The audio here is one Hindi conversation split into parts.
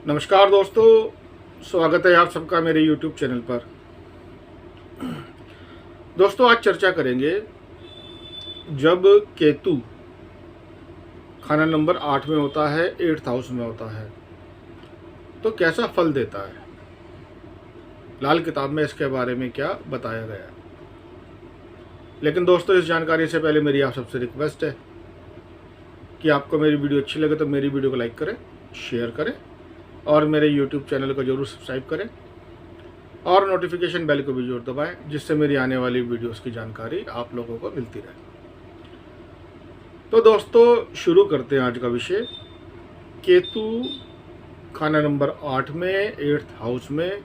नमस्कार दोस्तों, स्वागत है आप सबका मेरे YouTube चैनल पर। दोस्तों, आज चर्चा करेंगे जब केतु खाना नंबर 8 में होता है, 8th हाउस में होता है, तो कैसा फल देता है। लाल किताब में इसके बारे में क्या बताया गया है। लेकिन दोस्तों, इस जानकारी से पहले मेरी आप सबसे रिक्वेस्ट है कि आपको मेरी वीडियो अच्छी लगे तो मेरी वीडियो को लाइक करें, शेयर करें और मेरे YouTube चैनल को जरूर सब्सक्राइब करें और नोटिफिकेशन बेल को भी जरूर दबाएं, जिससे मेरी आने वाली वीडियोस की जानकारी आप लोगों को मिलती रहे। तो दोस्तों, शुरू करते हैं आज का विषय। केतु खाना नंबर 8 में, 8th हाउस में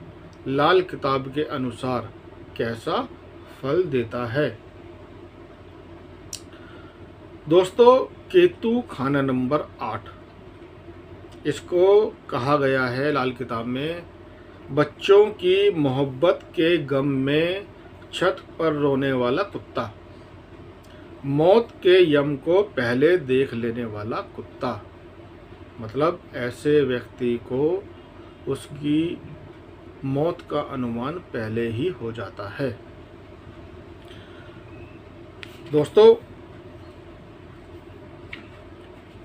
लाल किताब के अनुसार कैसा फल देता है। दोस्तों, केतु खाना नंबर 8, इसको कहा गया है लाल किताब में बच्चों की मोहब्बत के गम में छत पर रोने वाला कुत्ता, मौत के यम को पहले देख लेने वाला कुत्ता। मतलब ऐसे व्यक्ति को उसकी मौत का अनुमान पहले ही हो जाता है। दोस्तों,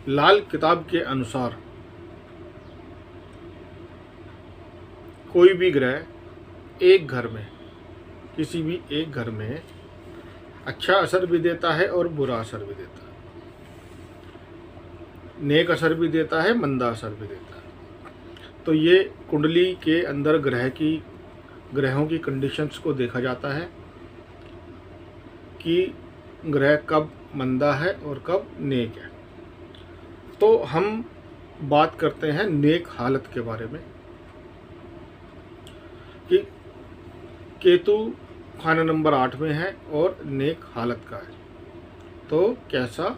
लाल किताब के अनुसार कोई भी ग्रह एक घर में, किसी भी एक घर में अच्छा असर भी देता है और बुरा असर भी देता है, नेक असर भी देता है, मंदा असर भी देता है। तो ये कुंडली के अंदर ग्रहों की कंडीशंस को देखा जाता है कि ग्रह कब मंदा है और कब नेक है। तो हम बात करते हैं नेक हालत के बारे में कि केतु खाना नंबर 8 में है और नेक हालत का है, तो कैसा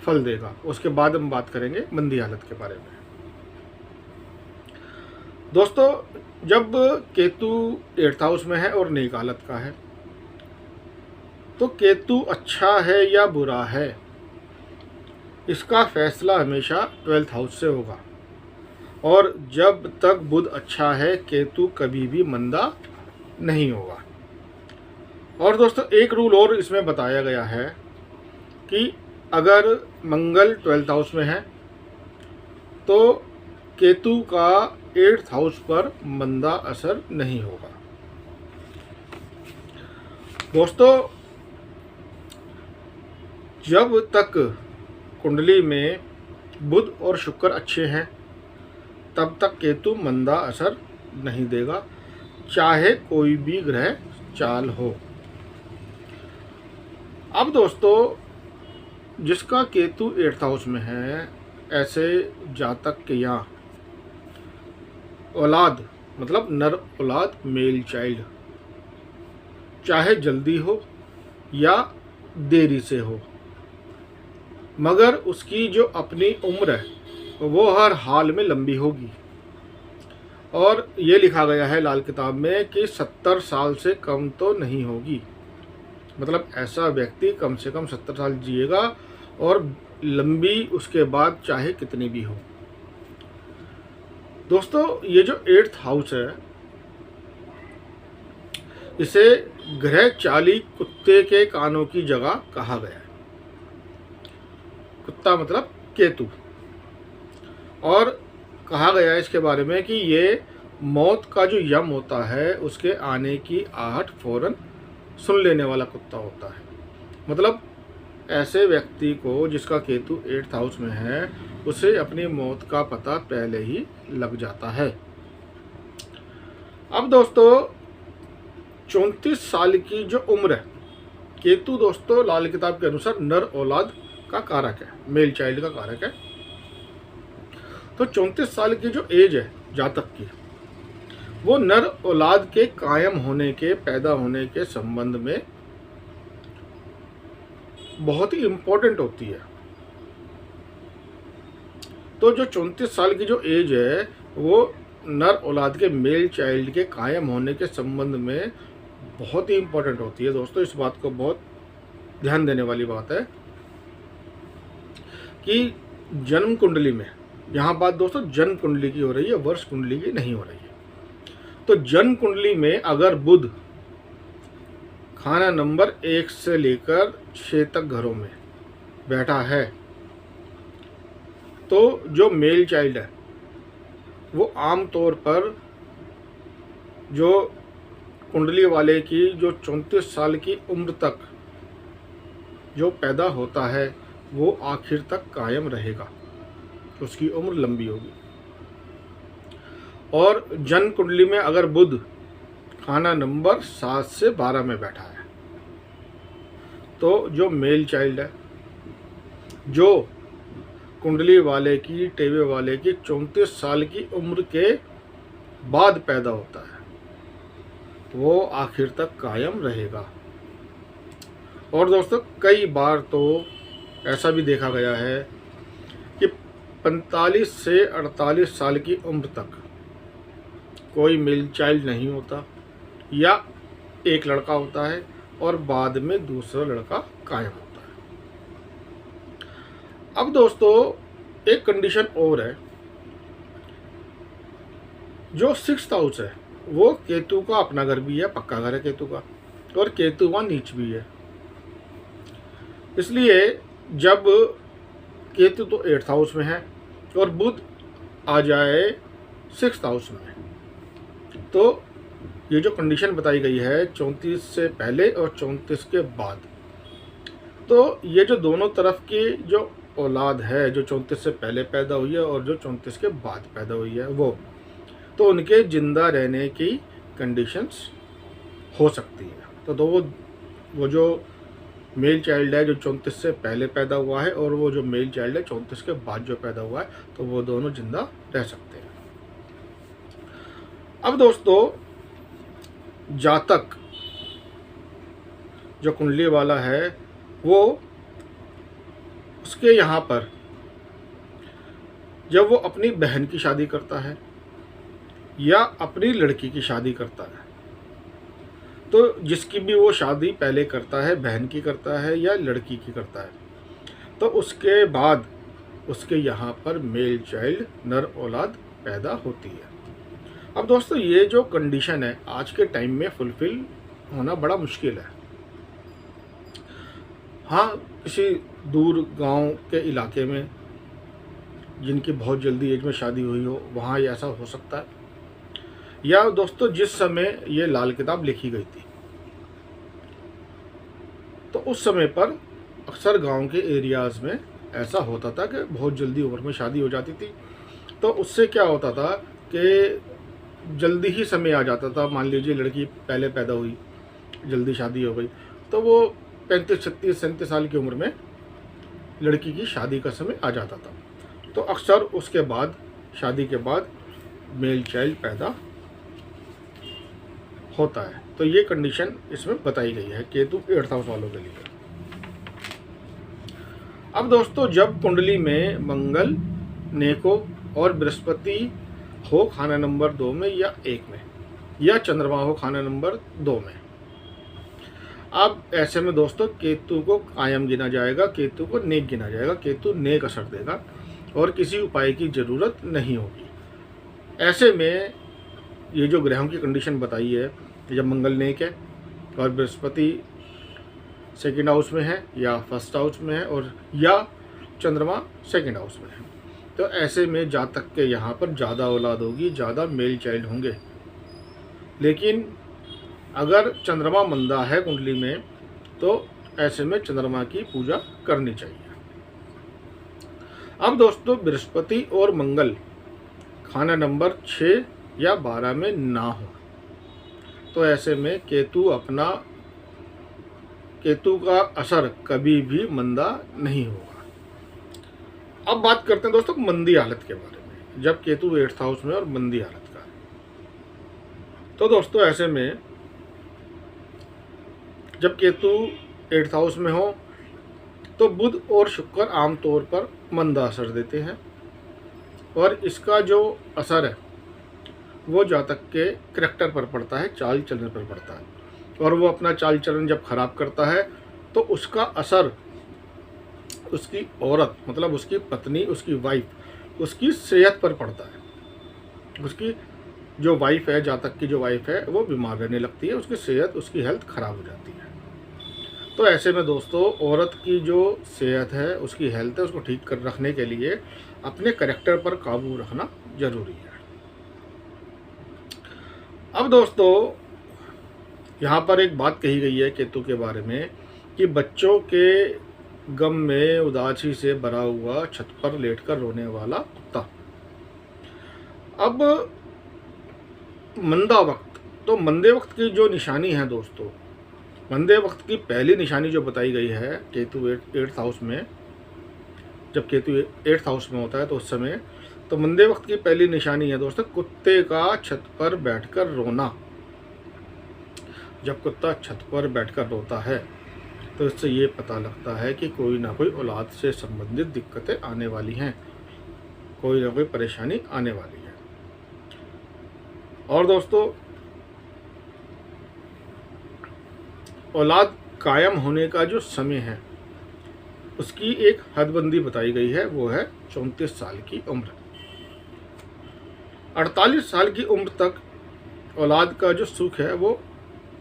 फल देगा। उसके बाद हम बात करेंगे मंदी हालत के बारे में। दोस्तों, जब केतु 8th हाउस में है और नेक हालत का है, तो केतु अच्छा है या बुरा है, इसका फैसला हमेशा 12th हाउस से होगा। और जब तक बुध अच्छा है, केतु कभी भी मंदा नहीं होगा। और दोस्तों, एक रूल और इसमें बताया गया है कि अगर मंगल 12th हाउस में है तो केतु का 8th हाउस पर मंदा असर नहीं होगा। दोस्तों, जब तक कुंडली में बुध और शुक्र अच्छे हैं, तब तक केतु मंदा असर नहीं देगा, चाहे कोई भी ग्रह चाल हो। अब दोस्तों, जिसका केतु 8th हाउस में है, ऐसे जातक के यहाँ औलाद, मतलब नर औलाद, मेल चाइल्ड, चाहे जल्दी हो या देरी से हो, मगर उसकी जो अपनी उम्र है वो हर हाल में लंबी होगी। और ये लिखा गया है लाल किताब में कि 70 साल से कम तो नहीं होगी। मतलब ऐसा व्यक्ति कम से कम 70 साल जिएगा और लंबी उसके बाद चाहे कितनी भी हो। दोस्तों, ये जो 8th हाउस है, इसे ग्रह चाली कुत्ते के कानों की जगह कहा गया है। कुत्ता मतलब केतु। और कहा गया है इसके बारे में कि ये मौत का जो यम होता है, उसके आने की आहट फौरन सुन लेने वाला कुत्ता होता है। मतलब ऐसे व्यक्ति को जिसका केतु 8th हाउस में है, उसे अपनी मौत का पता पहले ही लग जाता है। अब दोस्तों, 34 साल की जो उम्र है, केतु दोस्तों लाल किताब के अनुसार नर औलाद का कारक है, मेल चाइल्ड का कारक है। तो 34 साल की जो एज है जातक की, वो नर औलाद के कायम होने के, पैदा होने के संबंध में बहुत ही इम्पोर्टेंट होती है। तो जो 34 साल की जो एज है, वो नर औलाद के, मेल चाइल्ड के कायम होने के संबंध में बहुत ही इम्पोर्टेंट होती है। दोस्तों, इस बात को बहुत ध्यान देने वाली बात है कि जन्म कुंडली में यहाँ बात दोस्तों जन्म कुंडली की हो रही है, वर्ष कुंडली की नहीं हो रही है। तो जन्म कुंडली में अगर बुध खाना नंबर 1 से लेकर 6 तक घरों में बैठा है तो जो मेल चाइल्ड है वो आम तौर पर जो कुंडली वाले की जो 34 साल की उम्र तक जो पैदा होता है वो आखिर तक कायम रहेगा, उसकी उम्र लंबी होगी। और जन्म कुंडली में अगर बुध खाना नंबर 7 से 12 में बैठा है तो जो मेल चाइल्ड है जो कुंडली वाले की टेवे वाले की 34 साल की उम्र के बाद पैदा होता है वो आखिर तक कायम रहेगा। और दोस्तों कई बार तो ऐसा भी देखा गया है कि 45 से 48 साल की उम्र तक कोई मेल चाइल्ड नहीं होता या एक लड़का होता है और बाद में दूसरा लड़का कायम होता है। अब दोस्तों एक कंडीशन और है, जो 6th हाउस है वो केतु का अपना घर भी है, पक्का घर है केतु का, और केतु वहाँ नीच भी है। इसलिए जब केतु तो 8th हाउस में है और बुध आ जाए 6th हाउस में तो ये जो कंडीशन बताई गई है 34 से पहले और 34 के बाद, तो ये जो दोनों तरफ की जो औलाद है जो 34 से पहले पैदा हुई है और जो 34 के बाद पैदा हुई है वो, तो उनके जिंदा रहने की कंडीशंस हो सकती है। तो वो जो मेल चाइल्ड है जो 34 से पहले पैदा हुआ है और वो जो मेल चाइल्ड है 34 के बाद जो पैदा हुआ है तो वो दोनों जिंदा रह सकते हैं। अब दोस्तों जातक जो कुंडली वाला है वो उसके यहाँ पर जब वो अपनी बहन की शादी करता है या अपनी लड़की की शादी करता है तो जिसकी भी वो शादी पहले करता है, बहन की करता है या लड़की की करता है, तो उसके बाद उसके यहाँ पर मेल चाइल्ड नर औलाद पैदा होती है। अब दोस्तों ये जो कंडीशन है आज के टाइम में फुलफिल होना बड़ा मुश्किल है। हाँ, किसी दूर गांव के इलाके में जिनकी बहुत जल्दी एज में शादी हुई हो वहाँ ये ऐसा हो सकता है, या दोस्तों जिस समय ये लाल किताब लिखी गई थी तो उस समय पर अक्सर गांव के एरियाज़ में ऐसा होता था कि बहुत जल्दी उम्र में शादी हो जाती थी। तो उससे क्या होता था कि जल्दी ही समय आ जाता था। मान लीजिए लड़की पहले पैदा हुई, जल्दी शादी हो गई, तो वो 35, 36, 37 साल की उम्र में लड़की की शादी का समय आ जाता था। तो अक्सर उसके बाद शादी के बाद मेल चाइल्ड पैदा होता है। तो ये कंडीशन इसमें बताई गई है केतु 8th हाउस वालों के लिए। अब दोस्तों जब कुंडली में मंगल, नेको और बृहस्पति हो खाना नंबर 2 में या 1 में, या चंद्रमा हो खाना नंबर 2 में, अब ऐसे में दोस्तों केतु को कायम गिना जाएगा, केतु को नेक गिना जाएगा। केतु नेक असर देगा और किसी उपाय की ज़रूरत नहीं होगी। ऐसे में ये जो ग्रहों की कंडीशन बताई है, जब मंगल नेक है और बृहस्पति 2nd हाउस में है या 1st हाउस में है और या चंद्रमा 2nd हाउस में है, तो ऐसे में जातक के यहाँ पर ज़्यादा औलाद होगी, ज़्यादा मेल चाइल्ड होंगे। लेकिन अगर चंद्रमा मंदा है कुंडली में तो ऐसे में चंद्रमा की पूजा करनी चाहिए। अब दोस्तों बृहस्पति और मंगल खाना नंबर 6 या 12 में ना हो तो ऐसे में केतु का असर कभी भी मंदा नहीं होगा। अब बात करते हैं दोस्तों मंदी हालत के बारे में, जब केतु 8th हाउस में और मंदी हालत का। तो दोस्तों ऐसे में जब केतु 8th हाउस में हो तो बुध और शुक्र आमतौर पर मंदा असर देते हैं और इसका जो असर है वो जातक के करैक्टर पर पड़ता है, चाल चलन पर पड़ता है। और वो अपना चाल चलन जब खराब करता है तो उसका असर उसकी औरत मतलब उसकी पत्नी, उसकी वाइफ, उसकी सेहत पर पड़ता है। उसकी जो वाइफ है, जातक की जो वाइफ है, वो बीमार रहने लगती है, उसकी सेहत, उसकी हेल्थ ख़राब हो जाती है। तो ऐसे में दोस्तों औरत की जो सेहत है, उसकी हेल्थ है, उसको ठीक कर रखने के लिए अपने कैरेक्टर पर काबू रखना ज़रूरी है। अब दोस्तों यहाँ पर एक बात कही गई है केतु के बारे में कि बच्चों के गम में उदासी से भरा हुआ छत पर लेटकर रोने वाला कुत्ता। अब मंदा वक्त, तो मंदे वक्त की जो निशानी है दोस्तों, मंदे वक्त की पहली निशानी जो बताई गई है केतु 8th हाउस में, जब केतु 8th हाउस में होता है तो उस समय, तो मंदे वक्त की पहली निशानी है दोस्तों कुत्ते का छत पर बैठकर रोना। जब कुत्ता छत पर बैठकर रोता है तो इससे ये पता लगता है कि कोई ना कोई औलाद से संबंधित दिक्कतें आने वाली हैं, कोई ना कोई परेशानी आने वाली है। और दोस्तों औलाद कायम होने का जो समय है उसकी एक हदबंदी बताई गई है, वो है 34 साल की उम्र। 48 साल की उम्र तक औलाद का जो सुख है वो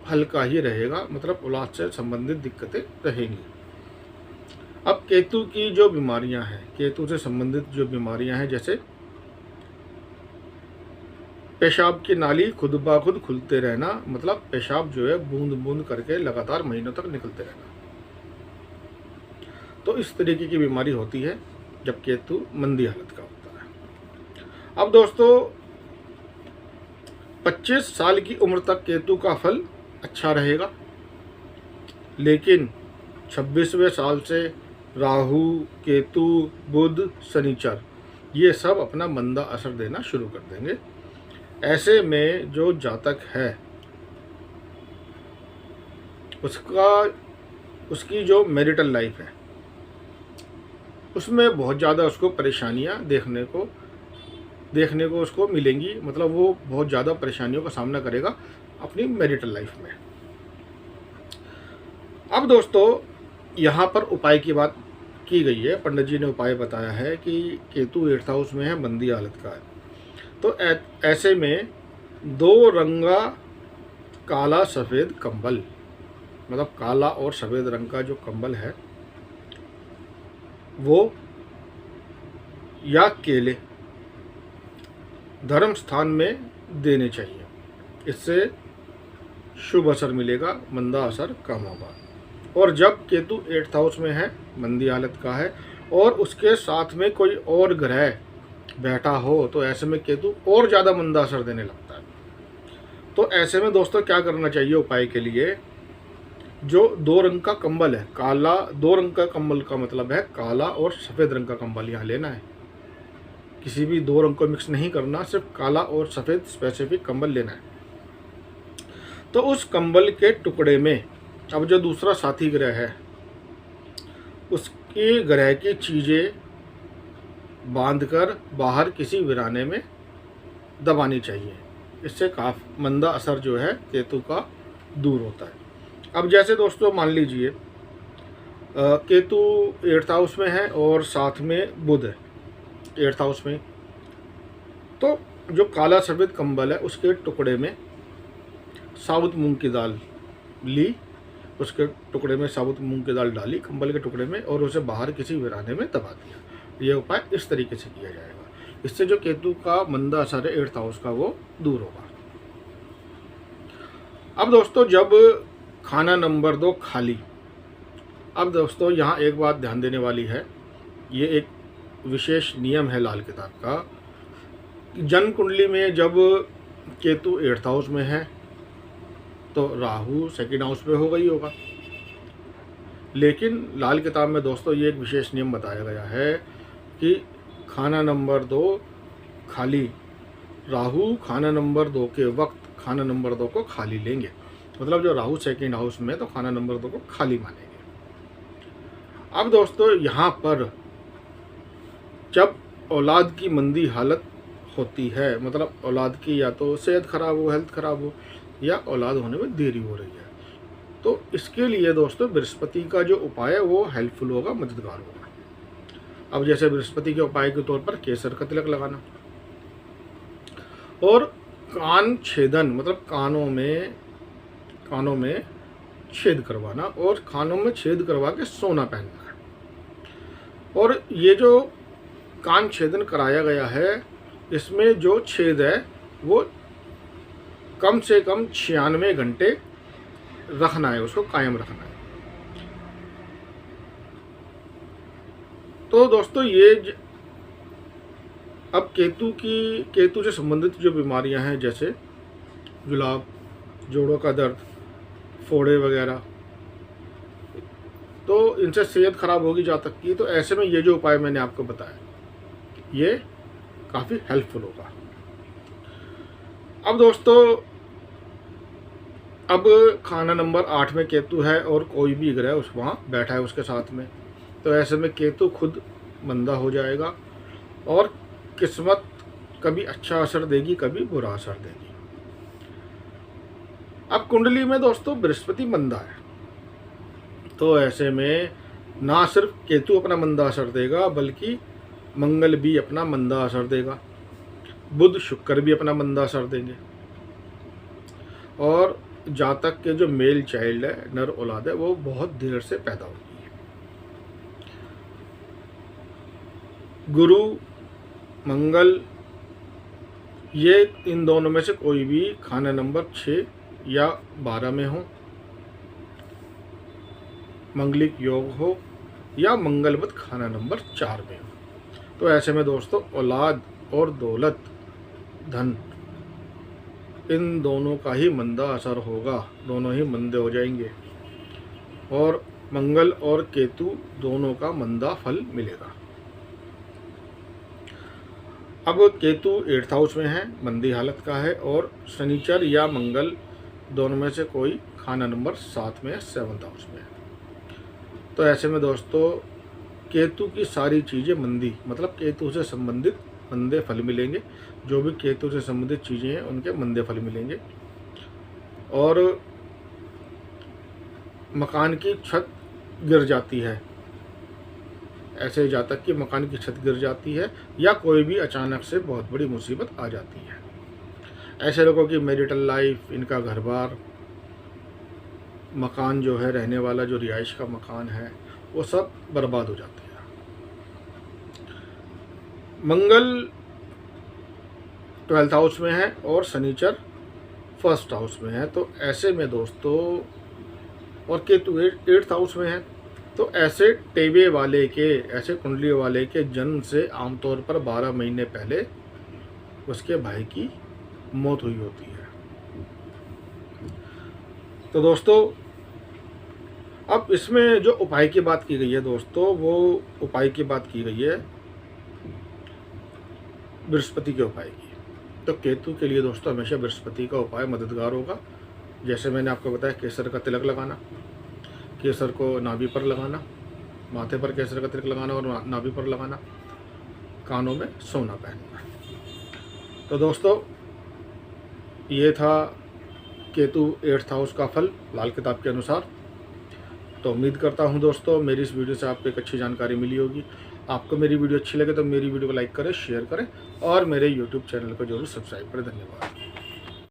हल्का ही रहेगा, मतलब औलाद से संबंधित दिक्कतें रहेंगी। अब केतु की जो बीमारियां हैं, केतु से संबंधित जो बीमारियां हैं, जैसे पेशाब की नाली खुद ब खुद खुलते रहना, मतलब पेशाब जो है बूंद बूंद करके लगातार महीनों तक निकलते रहना, तो इस तरीके की बीमारी होती है जब केतु मंदी हालत का होता है। अब दोस्तों 25 साल की उम्र तक केतु का फल अच्छा रहेगा, लेकिन 26वें साल से राहु, केतु, बुध, शनिचर ये सब अपना मंदा असर देना शुरू कर देंगे। ऐसे में जो जातक है उसकी जो मैरिटल लाइफ है उसमें बहुत ज़्यादा उसको परेशानियां देखने को उसको मिलेंगी, मतलब वो बहुत ज़्यादा परेशानियों का सामना करेगा अपनी मैरिटल लाइफ में। अब दोस्तों यहाँ पर उपाय की बात की गई है, पंडित जी ने उपाय बताया है कि केतु 8th हाउस में है, मंदी हालत का है, तो ऐसे में 2 रंगा काला सफ़ेद कंबल, मतलब काला और सफ़ेद रंग का जो कंबल है वो, या केले धर्म स्थान में देने चाहिए। इससे शुभ असर मिलेगा, मंदा असर कम होगा। और जब केतु 8th हाउस में है, मंदी हालत का है, और उसके साथ में कोई और ग्रह बैठा हो तो ऐसे में केतु और ज़्यादा मंदा असर देने लगता है। तो ऐसे में दोस्तों क्या करना चाहिए उपाय के लिए, जो 2 रंग का कंबल है, काला 2 रंग का कंबल का मतलब है काला और सफ़ेद रंग का कंबल यहाँ लेना है, किसी भी 2 रंग को मिक्स नहीं करना, सिर्फ काला और सफ़ेद स्पेसिफिक कंबल लेना है। तो उस कंबल के टुकड़े में अब जो दूसरा साथी ग्रह है उसके ग्रह की चीज़ें बांधकर बाहर किसी वीराने में दबानी चाहिए। इससे काफ़ी मंदा असर जो है केतु का दूर होता है। अब जैसे दोस्तों मान लीजिए केतु 8th हाउस में है और साथ में बुध है 8th हाउस में, तो जो काला सफ़ेद कंबल है उसके टुकड़े में साबुत मूंग की दाल ली, उसके टुकड़े में साबुत मूंग की दाल डाली कंबल के टुकड़े में और उसे बाहर किसी वीराने में दबा दिया। यह उपाय इस तरीके से किया जाएगा, इससे जो केतु का मंदा असर है 8th हाउस का वो दूर होगा। अब दोस्तों जब खाना नंबर 2 खाली, अब दोस्तों यहाँ एक बात ध्यान देने वाली है, ये एक विशेष नियम है लाल किताब का, जन्म कुंडली में जब केतु 8th हाउस में है तो राहु 2nd हाउस में होगा ही होगा, लेकिन लाल किताब में दोस्तों ये एक विशेष नियम बताया गया है कि खाना नंबर 2 खाली, राहु खाना नंबर 2 के वक्त खाना नंबर 2 को खाली लेंगे, मतलब जो राहु 2nd हाउस में तो खाना नंबर 2 को खाली मानेंगे। अब दोस्तों यहाँ पर जब औलाद की मंदी हालत होती है, मतलब औलाद की या तो सेहत खराब हो, हेल्थ खराब हो, या औलाद होने में देरी हो रही है, तो इसके लिए दोस्तों बृहस्पति का जो उपाय है वो हेल्पफुल होगा, मददगार होगा। अब जैसे बृहस्पति के उपाय के तौर पर केसर का तिलक लगाना, और कान छेदन मतलब कानों में छेद करवाना और कानों में छेद करवा के सोना पहनना है। और ये जो कान छेदन कराया गया है, इसमें जो छेद है वो कम से कम 96 घंटे रखना है, उसको कायम रखना है। तो दोस्तों अब केतु से संबंधित जो बीमारियां हैं, जैसे जुलाब, जोड़ों का दर्द, फोड़े वगैरह, तो इनसे सेहत खराब होगी जा तक की। तो ऐसे में ये जो उपाय मैंने आपको बताया ये काफ़ी हेल्पफुल होगा। अब दोस्तों, अब खाना नंबर 8 में केतु है और कोई भी ग्रह वहाँ बैठा है उसके साथ में, तो ऐसे में केतु खुद मंदा हो जाएगा और किस्मत कभी अच्छा असर देगी, कभी बुरा असर देगी। अब कुंडली में दोस्तों बृहस्पति मंदा है, तो ऐसे में ना सिर्फ केतु अपना मंदा असर देगा, बल्कि मंगल भी अपना मंदा असर देगा, बुध शुक्र भी अपना मंदा असर देंगे, और जातक के जो मेल चाइल्ड है, नर औलाद है, वो बहुत देर से पैदा होगी है। गुरु, मंगल, ये इन दोनों में से कोई भी खाना नंबर 6 या 12 में हो, मंगलिक योग हो या मंगलवत खाना नंबर 4 में हो, तो ऐसे में दोस्तों औलाद और दौलत, धन, इन दोनों का ही मंदा असर होगा, दोनों ही मंदे हो जाएंगे, और मंगल और केतु दोनों का मंदा फल मिलेगा। अब केतु 8th हाउस में है, मंदी हालत का है, और शनिचर या मंगल दोनों में से कोई खाना नंबर 7 में या 7th हाउस में है। तो ऐसे में दोस्तों केतु की सारी चीज़ें मंदी, मतलब केतु से संबंधित मंदे फल मिलेंगे। जो भी केतु से संबंधित चीज़ें हैं उनके मंदे फल मिलेंगे। और मकान की छत गिर जाती है, ऐसे जातक की मकान की छत गिर जाती है, या कोई भी अचानक से बहुत बड़ी मुसीबत आ जाती है। ऐसे लोगों की मैरिटल लाइफ, इनका घर बार, मकान जो है, रहने वाला जो रिहाइश का मकान है, वो सब बर्बाद हो जाते हैं। मंगल 12th हाउस में है और शनिचर 1st हाउस में है, तो ऐसे में दोस्तों, और केतु 8th हाउस में है, तो ऐसे टेबे वाले के, ऐसे कुंडली वाले के जन्म से आमतौर पर 12 महीने पहले उसके भाई की मौत हुई होती है। तो दोस्तों अब इसमें जो उपाय की बात की गई है दोस्तों, वो उपाय की बात की गई है बृहस्पति के उपाय की। तो केतु के लिए दोस्तों हमेशा बृहस्पति का उपाय मददगार होगा। जैसे मैंने आपको बताया, केसर का तिलक लगाना, केसर को नाभि पर लगाना, माथे पर केसर का तिलक लगाना और नाभि पर लगाना, कानों में सोना पहनना। तो दोस्तों ये था केतु 8th हाउस का फल लाल किताब के अनुसार। तो उम्मीद करता हूँ दोस्तों मेरी इस वीडियो से आपको एक अच्छी जानकारी मिली होगी। आपको मेरी वीडियो अच्छी लगे तो मेरी वीडियो को लाइक करें, शेयर करें और मेरे YouTube चैनल को जरूर सब्सक्राइब करें। धन्यवाद।